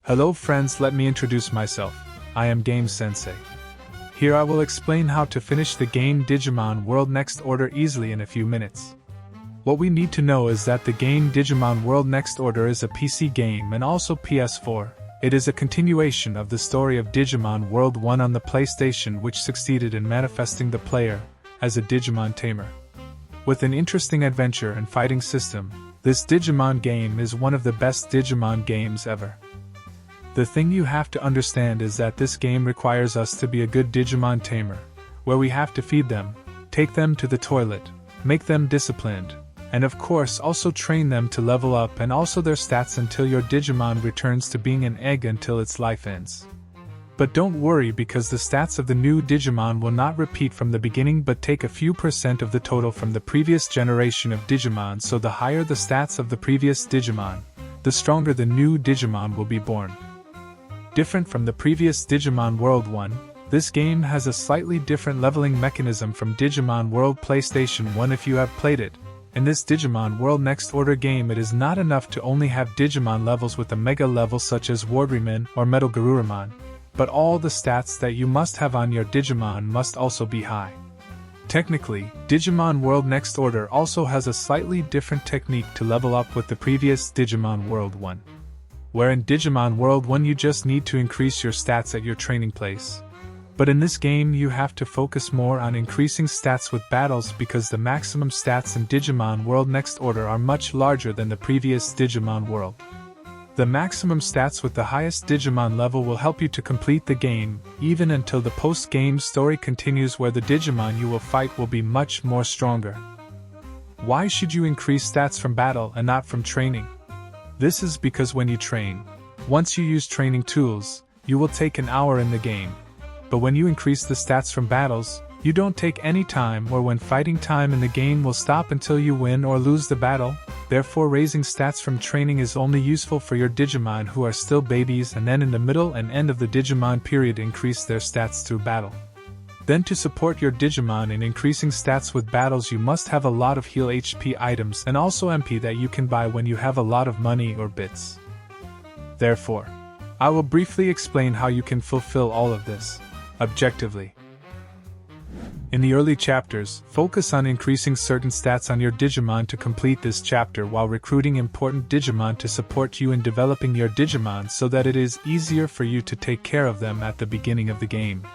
Hello friends, let me introduce myself. I am Game Sensei. Here I will explain how to finish the game Digimon World Next Order easily in a few minutes. What we need to know is that the game Digimon World Next Order is a PC game and also PS4. It is a continuation of the story of Digimon World 1 on the PlayStation, which succeeded in manifesting the player as a Digimon tamer. With an interesting adventure and fighting system, this Digimon game is one of the best Digimon games ever. The thing you have to understand is that this game requires us to be a good Digimon tamer, where we have to feed them, take them to the toilet, make them disciplined, and of course also train them to level up and also their stats until your Digimon returns to being an egg until its life ends. But don't worry, because the stats of the new Digimon will not repeat from the beginning but take a few % of the total from the previous generation of Digimon, so the higher the stats of the previous Digimon, the stronger the new Digimon will be born. Different from the previous Digimon World 1, this game has a slightly different leveling mechanism from Digimon World PlayStation 1 if you have played it. In this Digimon World Next Order game, it is not enough to only have Digimon levels with a mega level such as Wardryman or Metal Garurumon, but all the stats that you must have on your Digimon must also be high. Technically, Digimon World Next Order also has a slightly different technique to level up with the previous Digimon World 1. Where in Digimon World 1 you just need to increase your stats at your training place. But in this game you have to focus more on increasing stats with battles, because the maximum stats in Digimon World Next Order are much larger than the previous Digimon World. The maximum stats with the highest Digimon level will help you to complete the game, even until the post-game story continues, where the Digimon you will fight will be much more stronger. Why should you increase stats from battle and not from training? This is because when you train, once you use training tools, you will take an hour in the game. But when you increase the stats from battles, you don't take any time, or when fighting time in the game will stop until you win or lose the battle. Therefore, raising stats from training is only useful for your Digimon who are still babies, and then in the middle and end of the Digimon period increase their stats through battle. Then to support your Digimon in increasing stats with battles, you must have a lot of heal HP items and also MP that you can buy when you have a lot of money or bits. Therefore, I will briefly explain how you can fulfill all of this, objectively. In the early chapters, focus on increasing certain stats on your Digimon to complete this chapter while recruiting important Digimon to support you in developing your Digimon so that it is easier for you to take care of them at the beginning of the game.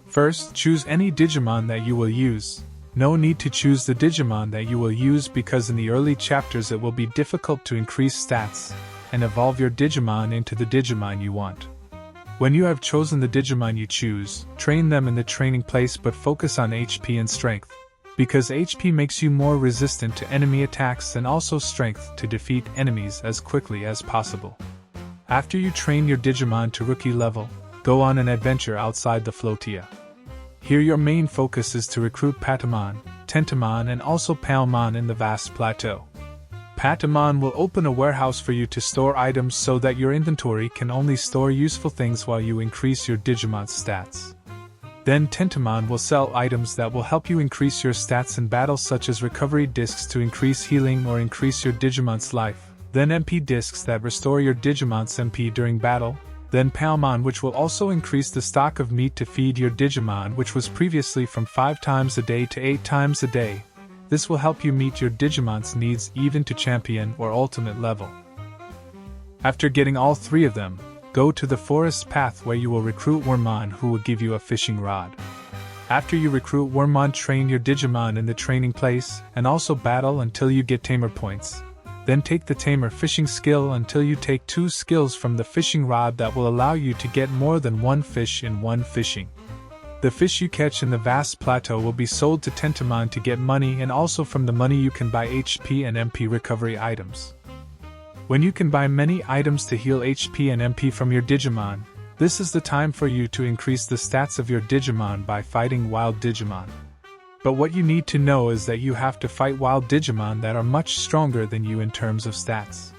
First, choose any Digimon that you will use. No need to choose the Digimon that you will use, because in the early chapters it will be difficult to increase stats and evolve your Digimon into the Digimon you want. When you have chosen the Digimon you choose, train them in the training place, but focus on HP and strength, because HP makes you more resistant to enemy attacks and also strength to defeat enemies as quickly as possible. After you train your Digimon to rookie level, go on an adventure outside the Floatia. Here your main focus is to recruit Patamon, Tentomon and also Palmon in the vast plateau. Patamon will open a warehouse for you to store items so that your inventory can only store useful things while you increase your Digimon's stats. Then Tentomon will sell items that will help you increase your stats in battle, such as recovery discs to increase healing or increase your Digimon's life, then MP discs that restore your Digimon's MP during battle, then Palmon, which will also increase the stock of meat to feed your Digimon, which was previously from 5 times a day to 8 times a day. This will help you meet your Digimon's needs even to champion or ultimate level. After getting all 3 of them, go to the forest path where you will recruit Wormmon, who will give you a fishing rod. After you recruit Wormmon, train your Digimon in the training place and also battle until you get tamer points. Then take the tamer fishing skill until you take 2 skills from the fishing rod that will allow you to get more than 1 fish in one fishing. The fish you catch in the vast plateau will be sold to Tentomon to get money, and also from the money you can buy HP and MP recovery items. When you can buy many items to heal HP and MP from your Digimon, this is the time for you to increase the stats of your Digimon by fighting wild Digimon. But what you need to know is that you have to fight wild Digimon that are much stronger than you in terms of stats.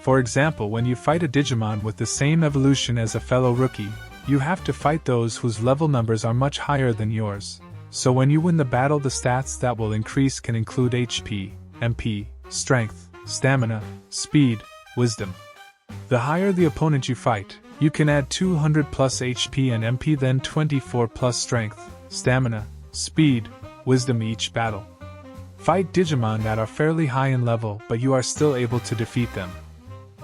For example, when you fight a Digimon with the same evolution as a fellow rookie, you have to fight those whose level numbers are much higher than yours. So when you win the battle, the stats that will increase can include HP, MP, strength, stamina, speed, wisdom. The higher the opponent you fight, you can add 200 plus HP and MP, then 24 plus strength, stamina, speed, wisdom each battle. Fight Digimon that are fairly high in level, but you are still able to defeat them.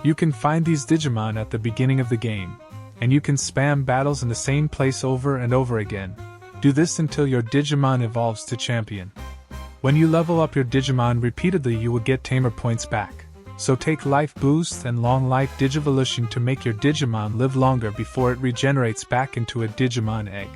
You can find these Digimon at the beginning of the game, and you can spam battles in the same place over and over again. Do this until your Digimon evolves to champion. When you level up your Digimon repeatedly, you will get tamer points back. So take life boost and long life Digivolution to make your Digimon live longer before it regenerates back into a Digimon egg.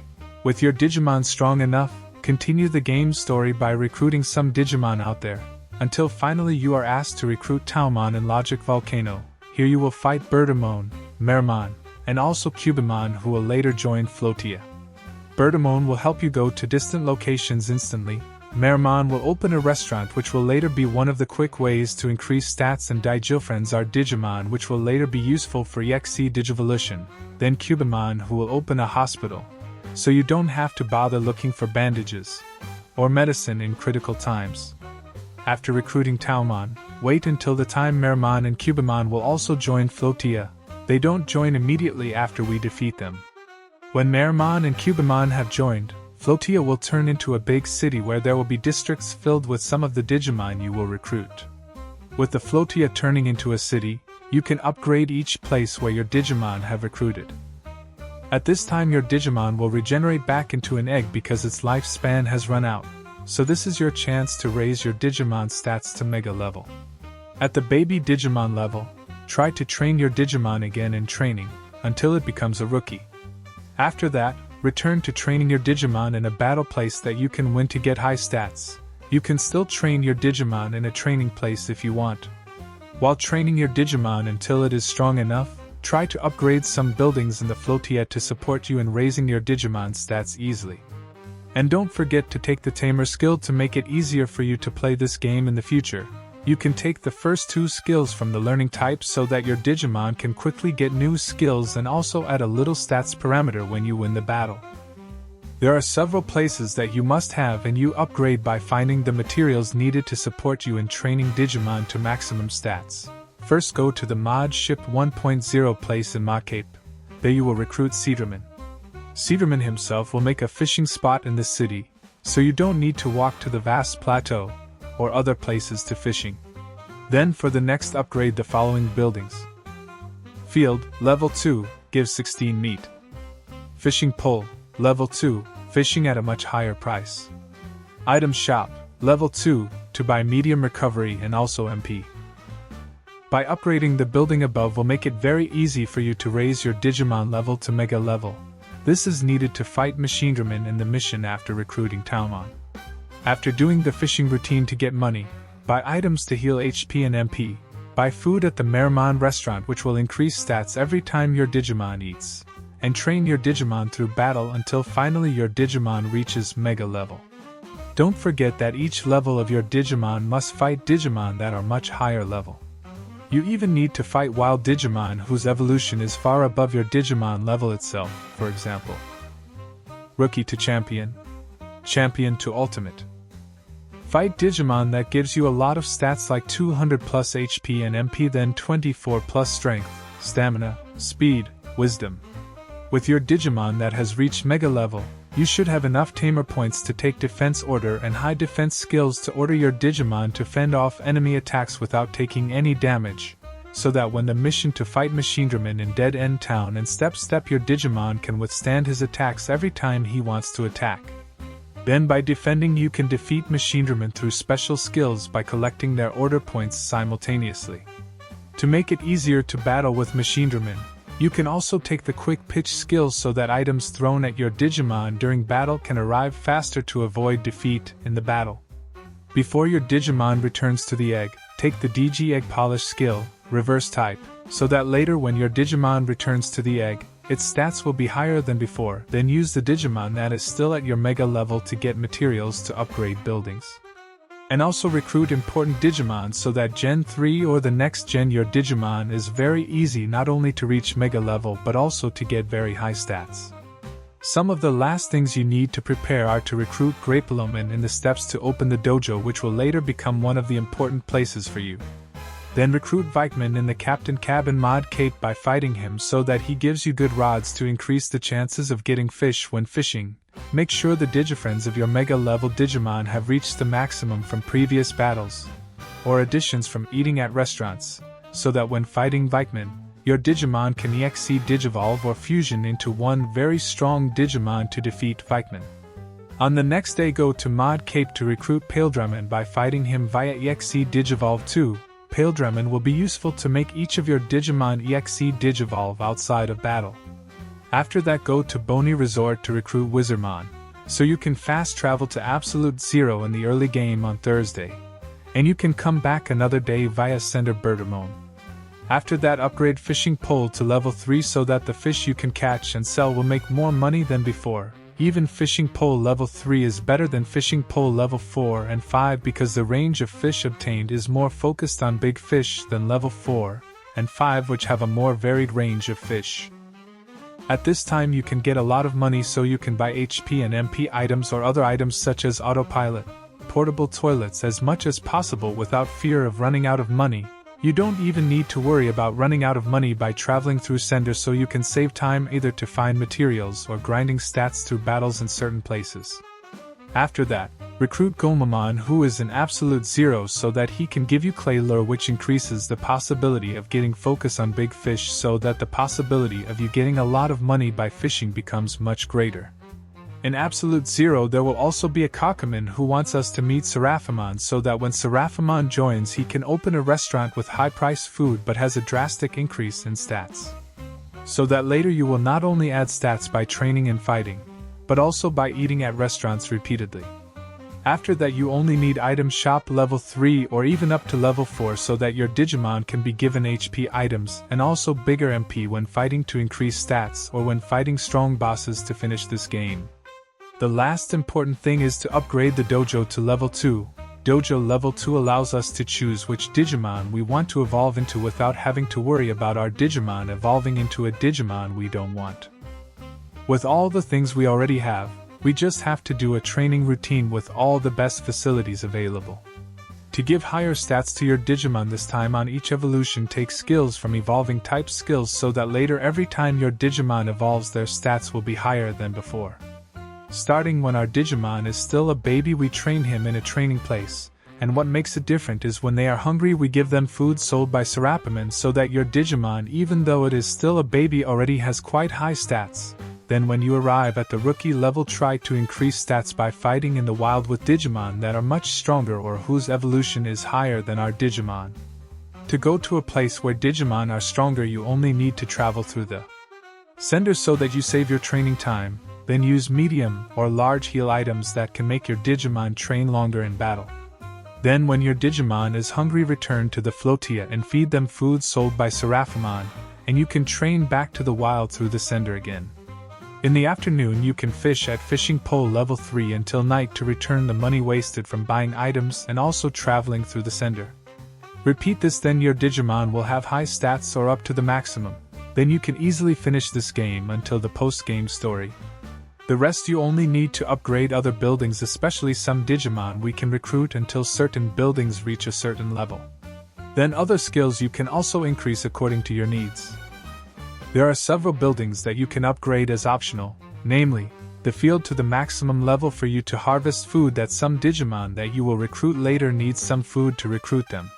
With your Digimon strong enough, continue the game story by recruiting some Digimon out there, until finally you are asked to recruit Taumon in Logic Volcano. Here you will fight Bertamon, Mermon, and also Cubimon, who will later join Floatia. Bertamon will help you go to distant locations instantly. Mermon will open a restaurant, which will later be one of the quick ways to increase stats, and Digifriends are Digimon, which will later be useful for EXE Digivolution. Then Cubimon, who will open a hospital, so you don't have to bother looking for bandages or medicine in critical times. After recruiting Taumon, wait until the time Mermon and Cubimon will also join Floatia. They don't join immediately after we defeat them. When Mermon and Cubimon have joined, Floatia will turn into a big city where there will be districts filled with some of the Digimon you will recruit. With the Floatia turning into a city, you can upgrade each place where your Digimon have recruited. At this time your Digimon will regenerate back into an egg because its lifespan has run out, so this is your chance to raise your Digimon stats to Mega level. At the baby Digimon level, try to train your Digimon again in training, until it becomes a rookie. After that, return to training your Digimon in a battle place that you can win to get high stats. You can still train your Digimon in a training place if you want. While training your Digimon until it is strong enough, try to upgrade some buildings in the Floatia to support you in raising your Digimon stats easily. And don't forget to take the Tamer skill to make it easier for you to play this game in the future. You can take the first two skills from the learning type so that your Digimon can quickly get new skills and also add a little stats parameter when you win the battle. There are several places that you must have and you upgrade by finding the materials needed to support you in training Digimon to maximum stats. First go to the Mod Ship 1.0 place in Macape. There you will recruit Cedarman. Cedarman himself will make a fishing spot in the city, so you don't need to walk to the vast plateau or other places to fishing. Then for the next upgrade the following buildings. Field, level 2, gives 16 meat. Fishing pole, level 2, fishing at a much higher price. Item shop, level 2, to buy medium recovery and also MP. By upgrading the building above will make it very easy for you to raise your Digimon level to Mega level. This is needed to fight Machinedramon in the mission after recruiting Taumon. After doing the fishing routine to get money, buy items to heal HP and MP, buy food at the Mermon restaurant which will increase stats every time your Digimon eats, and train your Digimon through battle until finally your Digimon reaches Mega level. Don't forget that each level of your Digimon must fight Digimon that are much higher level. You even need to fight wild Digimon whose evolution is far above your Digimon level itself, for example. Rookie to Champion. Champion to Ultimate. Fight Digimon that gives you a lot of stats like 200 plus HP and MP, then 24 plus strength, stamina, speed, wisdom. With your Digimon that has reached Mega level, you should have enough Tamer points to take Defense Order and High Defense skills to order your Digimon to fend off enemy attacks without taking any damage, so that when the mission to fight Machinedramon in Dead End Town and Step your Digimon can withstand his attacks every time he wants to attack. Then by defending you can defeat Machinedramon through special skills by collecting their order points simultaneously. To make it easier to battle with Machinedramon, you can also take the quick pitch skills so that items thrown at your Digimon during battle can arrive faster to avoid defeat in the battle. Before your Digimon returns to the egg, take the DG Egg Polish skill, reverse type, so that later when your Digimon returns to the egg, its stats will be higher than before. Then use the Digimon that is still at your Mega level to get materials to upgrade buildings. And also recruit important Digimon so that Gen 3 or the next gen your Digimon is very easy not only to reach Mega level but also to get very high stats. Some of the last things you need to prepare are to recruit Grapelomon in the steps to open the dojo, which will later become one of the important places for you. Then recruit Vikman in the Captain Cabin mod cape by fighting him so that he gives you good rods to increase the chances of getting fish when fishing. Make sure the Digifriends of your Mega level Digimon have reached the maximum from previous battles, or additions from eating at restaurants, so that when fighting Vikman, your Digimon can EXE Digivolve or fusion into one very strong Digimon to defeat Vikman. On the next day go to Mod Cape to recruit Paledramon by fighting him via EXE Digivolve 2. Paledramon will be useful to make each of your Digimon EXE Digivolve outside of battle. After that go to Boney Resort to recruit Wizardmon, so you can fast travel to Absolute Zero in the early game on Thursday, and you can come back another day via Sender Bertamon. After that upgrade Fishing Pole to level 3 so that the fish you can catch and sell will make more money than before. Even Fishing Pole level 3 is better than Fishing Pole level 4 and 5 because the range of fish obtained is more focused on big fish than level 4 and 5, which have a more varied range of fish. At this time you can get a lot of money, so you can buy HP and MP items or other items such as autopilot, portable toilets as much as possible without fear of running out of money. You don't even need to worry about running out of money by traveling through Sender, so you can save time either to find materials or grinding stats through battles in certain places. After that, recruit Gomamon, who is in Absolute Zero, so that he can give you Clay Lure, which increases the possibility of getting focus on big fish, so that the possibility of you getting a lot of money by fishing becomes much greater. In Absolute Zero there will also be a Kakamon who wants us to meet Seraphimon, so that when Seraphimon joins he can open a restaurant with high-priced food but has a drastic increase in stats. So that later you will not only add stats by training and fighting, but also by eating at restaurants repeatedly. After that you only need item shop level 3 or even up to level 4 so that your Digimon can be given HP items and also bigger MP when fighting to increase stats or when fighting strong bosses to finish this game. The last important thing is to upgrade the dojo to level 2. Dojo level 2 allows us to choose which Digimon we want to evolve into without having to worry about our Digimon evolving into a Digimon we don't want. With all the things we already have, we just have to do a training routine with all the best facilities available. To give higher stats to your Digimon this time on each evolution, take skills from evolving type skills so that later every time your Digimon evolves their stats will be higher than before. Starting when our Digimon is still a baby we train him in a training place, and what makes it different is when they are hungry we give them food sold by Seraphimon so that your Digimon, even though it is still a baby, already has quite high stats. Then when you arrive at the rookie level, try to increase stats by fighting in the wild with Digimon that are much stronger or whose evolution is higher than our Digimon. To go to a place where Digimon are stronger you only need to travel through the Sender so that you save your training time. Then use medium or large heal items that can make your Digimon train longer in battle. Then when your Digimon is hungry, return to the Floatia and feed them food sold by Seraphimon, and you can train back to the wild through the Sender again. In the afternoon you can fish at Fishing Pole level 3 until night to return the money wasted from buying items and also traveling through the Sender. Repeat this, then your Digimon will have high stats or up to the maximum. Then you can easily finish this game until the post-game story. The rest you only need to upgrade other buildings, especially some Digimon we can recruit until certain buildings reach a certain level. Then other skills you can also increase according to your needs. There are several buildings that you can upgrade as optional, namely, the field to the maximum level for you to harvest food that some Digimon that you will recruit later needs some food to recruit them.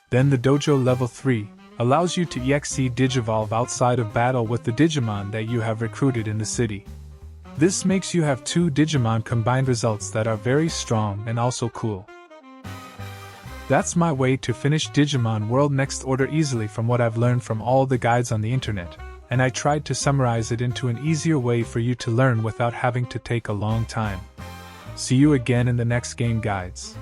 Then the dojo level 3 allows you to EXE Digivolve outside of battle with the Digimon that you have recruited in the city. This makes you have 2 Digimon combined results that are very strong and also cool. That's my way to finish Digimon World Next Order easily from what I've learned from all the guides on the internet, and I tried to summarize it into an easier way for you to learn without having to take a long time. See you again in the next game guides.